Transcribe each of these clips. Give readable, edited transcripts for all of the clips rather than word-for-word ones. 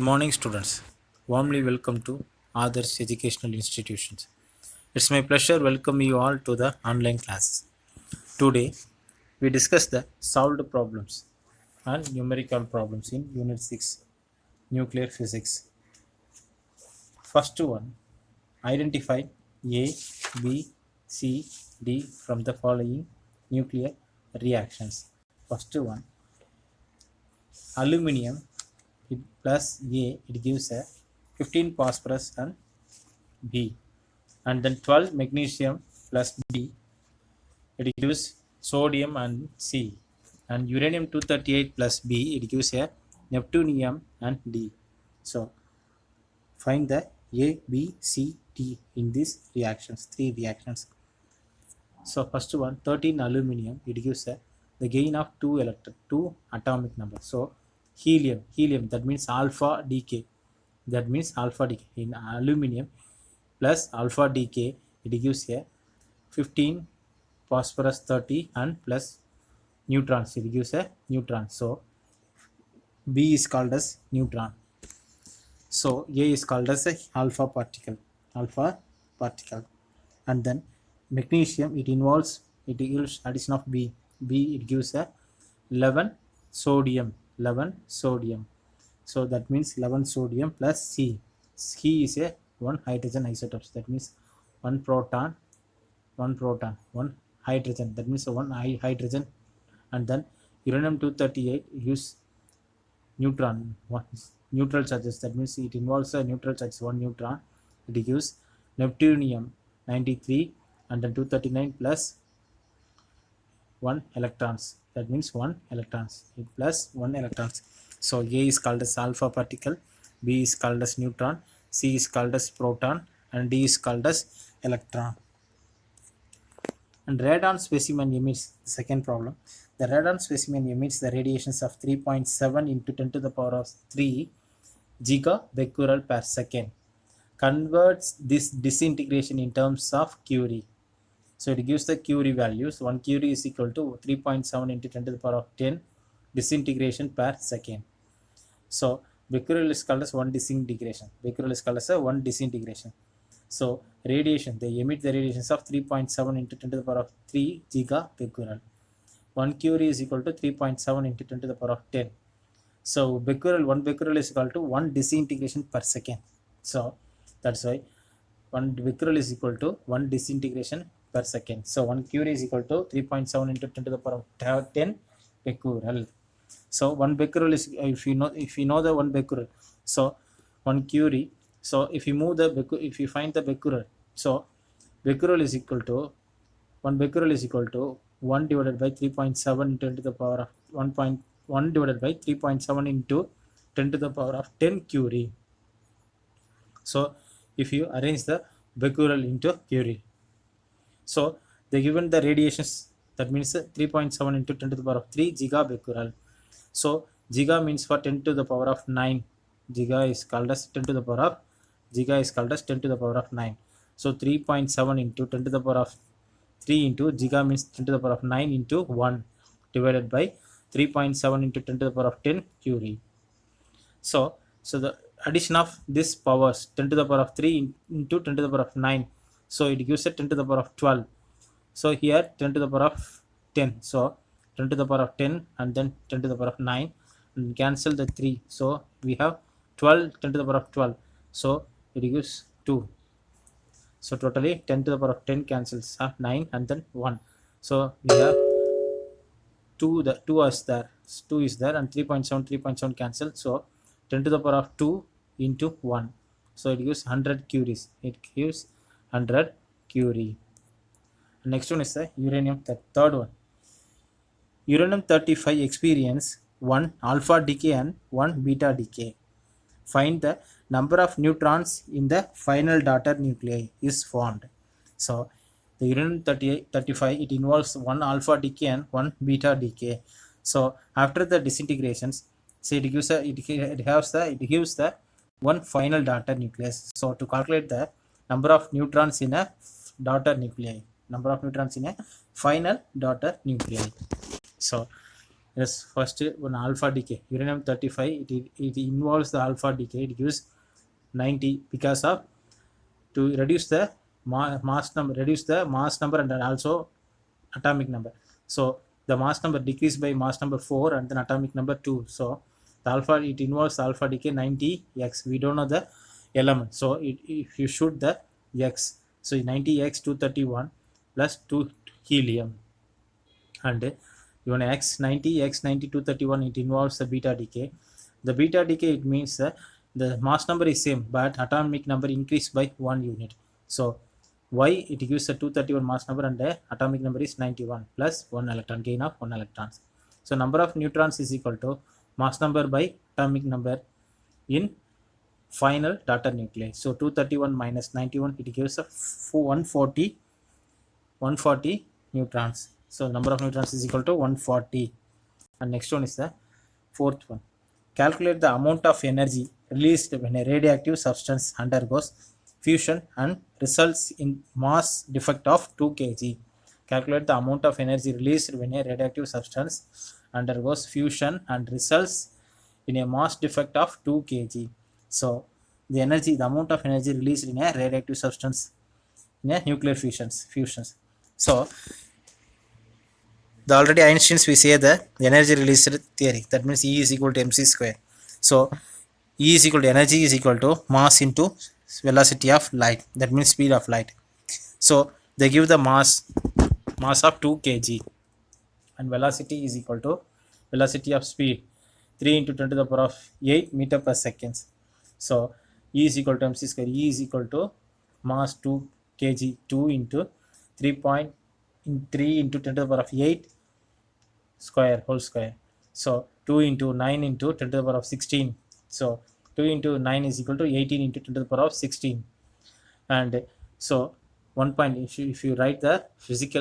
morning, students. Warmly welcome to Others Educational Institutions. It's my pleasure welcome you all to the online classes. Today, we discuss the solved problems and numerical problems in Unit 6, Nuclear Physics. First one, identify A, B, C, D from the following nuclear reactions. First one, aluminium plus A, it gives a 15 phosphorus and B, and then 12 magnesium plus B, it gives sodium and C, and uranium 238 plus B, it gives a neptunium and D. So find the A, B, C, D in these reactions, three reactions. So first one, 13 aluminium, it gives a the gain of two atomic numbers. So helium, that means alpha decay, in aluminium plus alpha decay, it gives a 15 phosphorus 30 and plus neutrons, it gives a neutron. So B is called as neutron. So A is called as a alpha particle, and then magnesium, it gives addition of B, it gives a 11 sodium. So that means 11 sodium plus C is a one hydrogen isotopes, that means one proton, one hydrogen, that means one hydrogen. And then uranium 238 use neutron, one neutral charges, that means it involves a neutral charge, one neutron. It gives neptunium 93 and then 239 plus one electrons, that means one electrons, it plus one electrons. So A is called as alpha particle, B is called as neutron, C is called as proton, and D is called as electron. And radon specimen emits, second problem, the radon specimen emits the radiations of 3.7 into 10 to the power of 3 gigabecquerel per second. Converts this disintegration in terms of Curie. So it gives the Curie values. 1 Curie is equal to 3.7 into 10 to the power of 10 disintegration per second. So becquerel is called as one disintegration. So radiation, they emit the radiations of 3.7 into 10 to the power of 3 gigabecquerel. 1 Curie is equal to 3.7 into 10 to the power of 10. So one becquerel is equal to 1 disintegration per second. So that's why 1 becquerel is equal to 1 disintegration per second. So 1 Curie is equal to 3.7 into 10 to the power of 10 becquerel. So 1 becquerel is, if you know the 1 becquerel, so 1 Curie, so if you find the becquerel, so becquerel is equal to 1 becquerel is equal to 1 divided by 3.7 into 10 to the power of 1 divided by 3.7 into 10 to the power of 10 Curie. So if you arrange the becquerel into Curie, so they given the radiations, that means 3.7 into 10 to the power of 3 gigabecquerel. So giga means for 10 to the power of 9, giga is called as 10 to the power of 9. So 3.7 into 10 to the power of 3 into giga means 10 to the power of 9 into 1 divided by 3.7 into 10 to the power of 10 Curie. So the addition of this powers, 10 to the power of 3 into 10 to the power of 9, so it gives a 10 to the power of 12. So here 10 to the power of 10, so 10 to the power of 10 and then 10 to the power of 9, and cancel the 3, so we have 12 10 to the power of 12, so it gives 2. So totally 10 to the power of 10 cancels 9 and then 1, so we have 2 is there, and 3.7 cancel, so 10 to the power of 2 into 1, so it gives 100 curies. Next one is the uranium, the third one. Uranium 35 experience 1 alpha decay and 1 beta decay. Find the number of neutrons in the final daughter nuclei is formed. So the uranium 35, it involves 1 alpha decay and 1 beta decay. So after the disintegrations, so it gives the one final daughter nucleus. So to calculate the number of neutrons in a daughter nuclei, number of neutrons in a final daughter nuclei, so Yes, first one alpha decay. Uranium 35, it involves the alpha decay. It gives 90 because of to reduce the mass number and then also atomic number. So the mass number decreased by mass number 4 and then atomic number 2. So the alpha, it involves alpha decay 90x. We don't know the element, so if you shoot the x, so 90x 231 plus 2 helium, and even x 90 x 90 231, it involves the beta decay. The beta decay, it means the mass number is same but atomic number increased by 1 unit. So y, it gives a 231 mass number and the atomic number is 91 plus 1 electron, gain of 1 electrons. So number of neutrons is equal to mass number by atomic number in final daughter nuclei. So 231 minus 91, it gives a 140 neutrons. So number of neutrons is equal to 140. And next one is the fourth one. Calculate the amount of energy released when a radioactive substance undergoes fusion and results in mass defect of 2 kg. Calculate the amount of energy released when a radioactive substance undergoes fusion and results in a mass defect of 2 kg. So the amount of energy released in a radioactive substance in a nuclear fusions. So the already Einstein's, we say the energy released theory, that means E is equal to mc square. So E is equal to energy is equal to mass into velocity of light, that means speed of light. So they give the mass of 2 kg and velocity is equal to velocity of speed 3 into 10 to the power of 8 meter per second. So E is equal to mc square. E is equal to mass 2 kg, 2 into 3 into 10 to the power of 8 square whole square. So 2 into 9 into 10 to the power of 16. So 2 into 9 is equal to 18 into 10 to the power of 16. And so 1 point, if you write the physics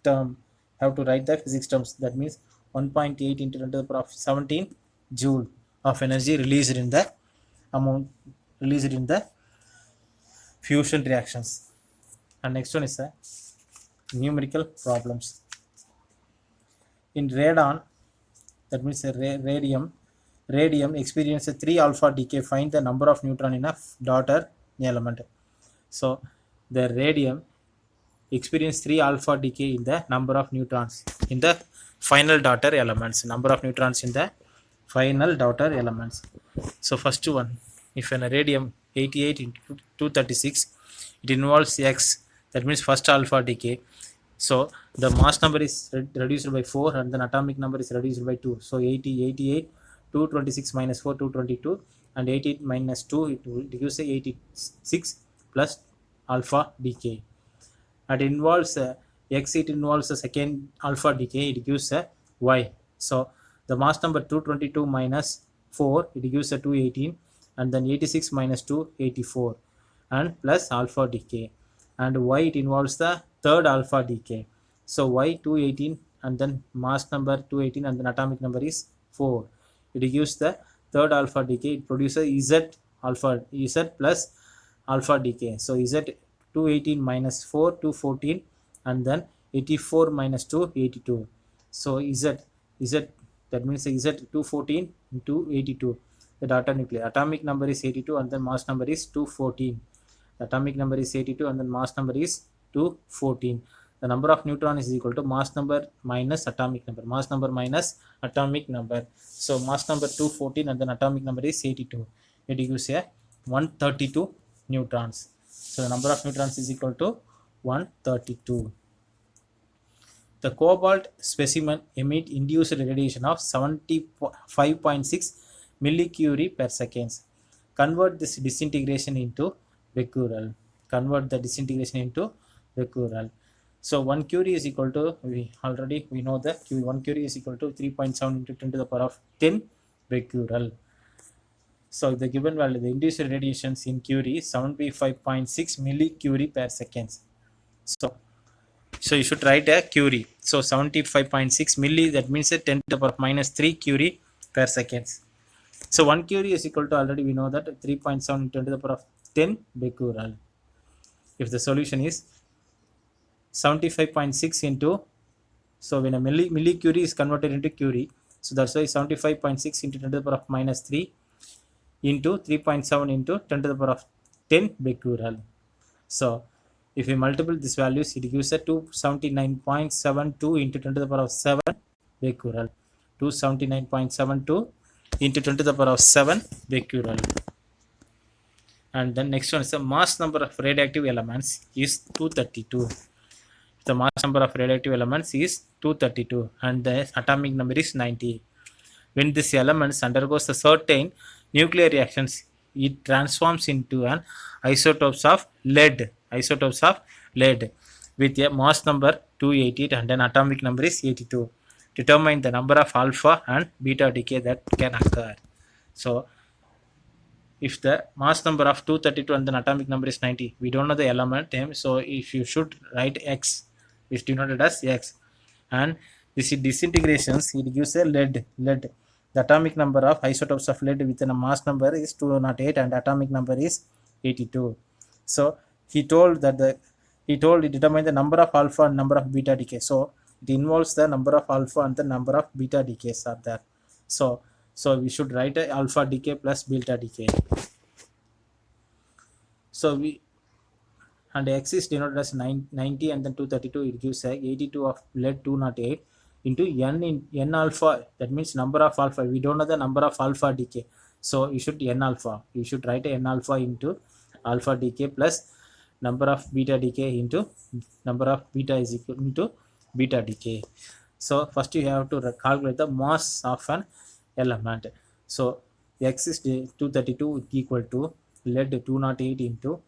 term, have to write the physics terms, that means 1.8 into 10 to the power of 17 joule of energy released in the fusion reactions. And next one is the numerical problems. In radon, that means radium experiences 3 alpha decay. Find the number of neutron in a daughter element. So the radium experience 3 alpha decay in the number of neutrons in the final daughter elements. Number of neutrons in the final daughter elements. So first one, if an radium 88 into 236, it involves x, that means first alpha decay. So the mass number is reduced by 4 and then atomic number is reduced by 2. So 88 226 minus 4 222 and 88 minus 2, it will gives 86 plus alpha decay. And involves x, it involves a second alpha decay, it gives a y. So the mass number 222 minus 4, it gives a 218 and then 86 minus 2 84 and plus alpha decay. And y, it involves the third alpha decay. So y 218 and then mass number 218 and then atomic number is 4. It gives the third alpha decay. It produces z plus alpha decay. So z 218 minus 4 214 and then 84 minus 2 82. So z that means z 214 into 82, the daughter nuclei. Atomic number is 82 and then mass number is 214. Atomic number is 82 and then mass number is 214. The number of neutron is equal to mass number minus atomic number. Mass number minus atomic number. So mass number 214 and then atomic number is 82. It gives a 132 neutrons. So the number of neutrons is equal to 132. The cobalt specimen emit induced radiation of 75.6 millicurie per second. Convert this disintegration into becquerel. So 1 curie is equal to, we know that 1 curie is equal to 3.7 into 10 to the power of 10 becquerel. So the given value, the induced radiations in curie is 75.6 millicurie per second. So you should write a curie. So 75.6 milli, that means a 10 to the power minus 3 curie per second. So 1 curie is equal to, already we know that 3.7 into 10 to the power of 10 becquerel. If the solution is 75.6 into So when a millicurie is converted into curie, so that's why 75.6 into 10 to the power of minus 3 into 3.7 into 10 to the power of 10 becquerel. So if we multiply these values, it gives a 279.72 into 10 to the power of 7 becquerel. 279.72 into 10 to the power of 7 becquerel. And then next one is the mass number of radioactive elements is 232. The mass number of radioactive elements is 232 and the atomic number is 90. When this elements undergoes a certain nuclear reactions, it transforms into an isotopes of lead with a mass number 288 and an atomic number is 82. Determine the number of alpha and beta decay that can occur. So if the mass number of 232 and the atomic number is 90, we don't know the element name, so if you should write x, is denoted as x, and this is disintegrations, it gives a lead. The atomic number of isotopes of lead within a mass number is 208 and atomic number is 82. So he told determine the number of alpha and number of beta decay. So it involves the number of alpha and the number of beta decays are there. So we should write a alpha decay plus beta decay. So we, and x is denoted as 90 and then 232, it gives a 82 of lead 208 into n alpha, that means number of alpha, we don't know the number of alpha decay, so you should n alpha, you should write n alpha into alpha decay plus number of beta decay into number of beta is equal into beta decay. So first you have to calculate the mass of an element. So x is 232 equal to lead 208 into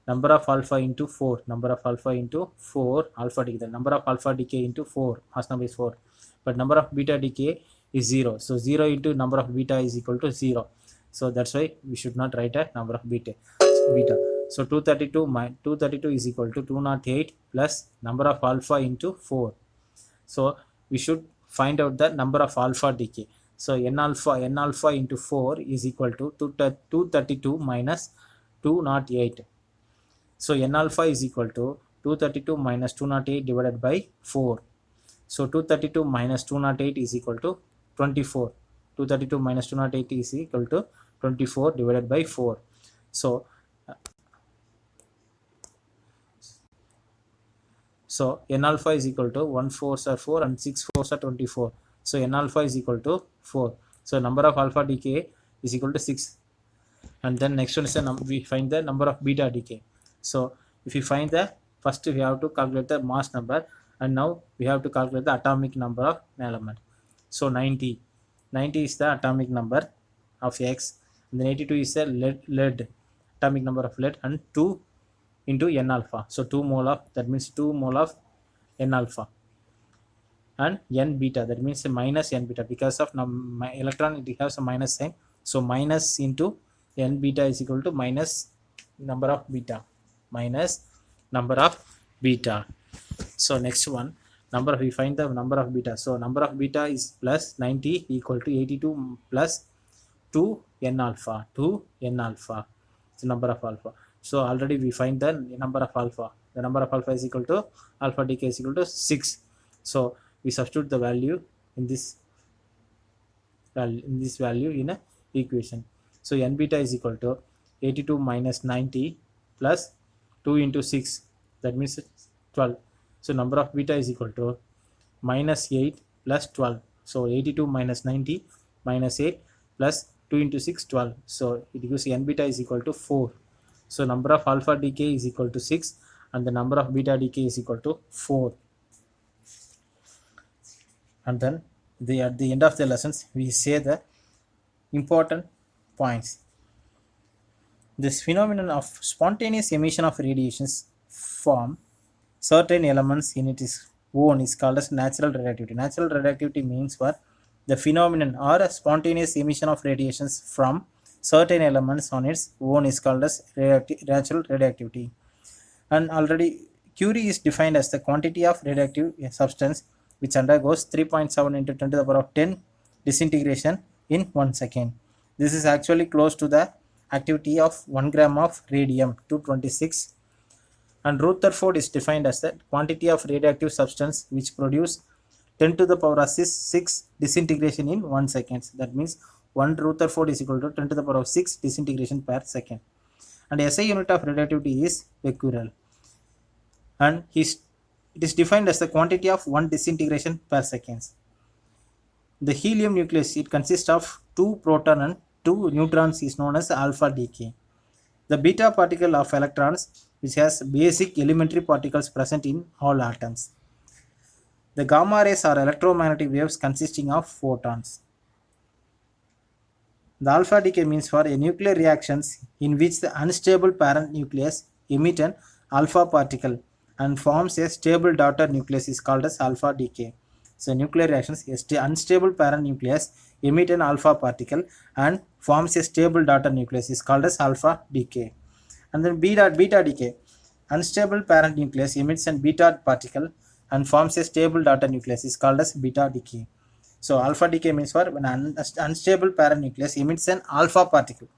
number of alpha into 4, number of alpha into 4 alpha decay, the number of alpha decay into 4, mass number is 4, but number of beta decay is 0, so 0 into number of beta is equal to 0, so that's why we should not write a number of beta. So 232 is equal to 208 plus number of alpha into 4, so we should find out the number of alpha decay. So n alpha into 4 is equal to 232 minus 208. So n alpha is equal to 232 minus 208 divided by 4. So 232 minus 208 is equal to 24. 232 minus 208 is equal to 24 divided by 4. So n alpha is equal to 1 4s are 4 and 6 4s are 24. So n alpha is equal to 4. So number of alpha decay is equal to 6. And then next one is we find the number of beta decay. So if we find the, first we have to calculate the mass number, and now we have to calculate the atomic number of an element. So 90 is the atomic number of x, and then 82 is the lead atomic number of lead, and 2 into n alpha, so 2 mole of, that means 2 mole of n alpha, and n beta, that means minus n beta, because of my electron it has a minus sign, so minus into n beta is equal to minus number of beta, minus number of beta. So next one, we find the number of beta. So number of beta is plus 90 equal to 82 plus 2 n alpha, it's the number of alpha. So already we find the number of alpha. The number of alpha is equal to alpha decay is equal to 6. So we substitute the value in this value in a equation. So n beta is equal to 82 minus 90 plus 2 into 6, that means 12. So number of beta is equal to minus 8 plus 12. So 82 minus 90 minus 8 plus 2 into 6, 12. So it gives n beta is equal to 4. So number of alpha decay is equal to 6 and the number of beta decay is equal to 4. And then at the end of the lessons we say the important points. This phenomenon of spontaneous emission of radiations from certain elements in its own is called as natural radioactivity. Natural radioactivity means what? The phenomenon or a spontaneous emission of radiations from certain elements on its own is called as natural radioactivity. And already Curie is defined as the quantity of radioactive substance which undergoes 3.7 into 10 to the power of 10 disintegration in 1 second. This is actually close to the activity of 1 gram of radium 226. And Rutherford is defined as the quantity of radioactive substance which produce 10 to the power of 6 disintegration in 1 second. That means 1 Rutherford is equal to 10 to the power of 6 disintegration per second. And SI unit of radioactivity is becquerel. And it is defined as the quantity of 1 disintegration per second. The helium nucleus, it consists of 2 protons and 2 neutrons, is known as alpha decay. The beta particle of electrons, which has basic elementary particles present in all atoms. The gamma rays are electromagnetic waves consisting of photons. The alpha decay means for a nuclear reactions in which the unstable parent nucleus emit an alpha particle and forms a stable daughter nucleus is called as alpha decay. So nuclear reactions, unstable parent nucleus emit an alpha particle and forms a stable daughter nucleus is called as alpha decay. And then beta decay, unstable parent nucleus emits an beta particle and forms a stable daughter nucleus is called as beta decay. So alpha decay means for when an unstable parent nucleus emits an alpha particle.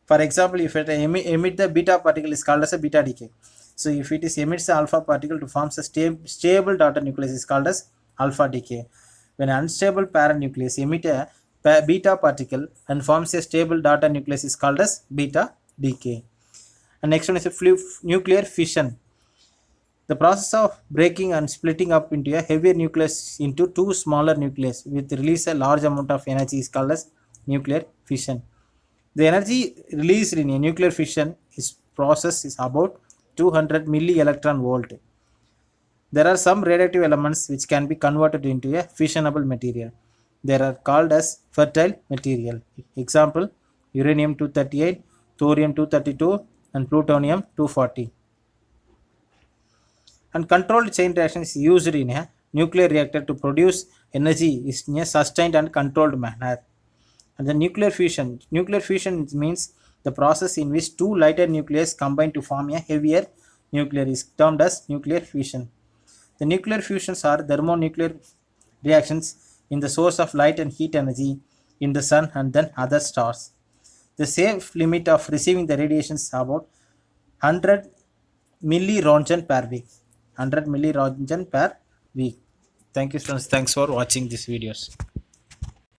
For example, if it emit the beta particle is called as a beta decay. So if it is emits the alpha particle to form a stable daughter nucleus is called as alpha decay. When an unstable parent nucleus emit a beta particle and forms a stable daughter nucleus is called as beta decay. And next one is a nuclear fission. The process of breaking and splitting up into a heavier nucleus into 2 smaller nucleus with release a large amount of energy is called as nuclear fission. The energy released in a nuclear fission process is about 200 milli electron volt. There are some radioactive elements which can be converted into a fissionable material. They are called as fertile material. Example, uranium 238, thorium 232 and plutonium 240. And controlled chain reaction is used in a nuclear reactor to produce energy in a sustained and controlled manner. And the nuclear fusion means the process in which 2 lighter nucleus combine to form a heavier nucleus is termed as nuclear fusion. The nuclear fusions are thermonuclear reactions in the source of light and heat energy in the sun and then other stars. The safe limit of receiving the radiation is about 100 milliroentgen per week. 100 milliroentgen per week. Thank you, students. Thanks for watching these videos.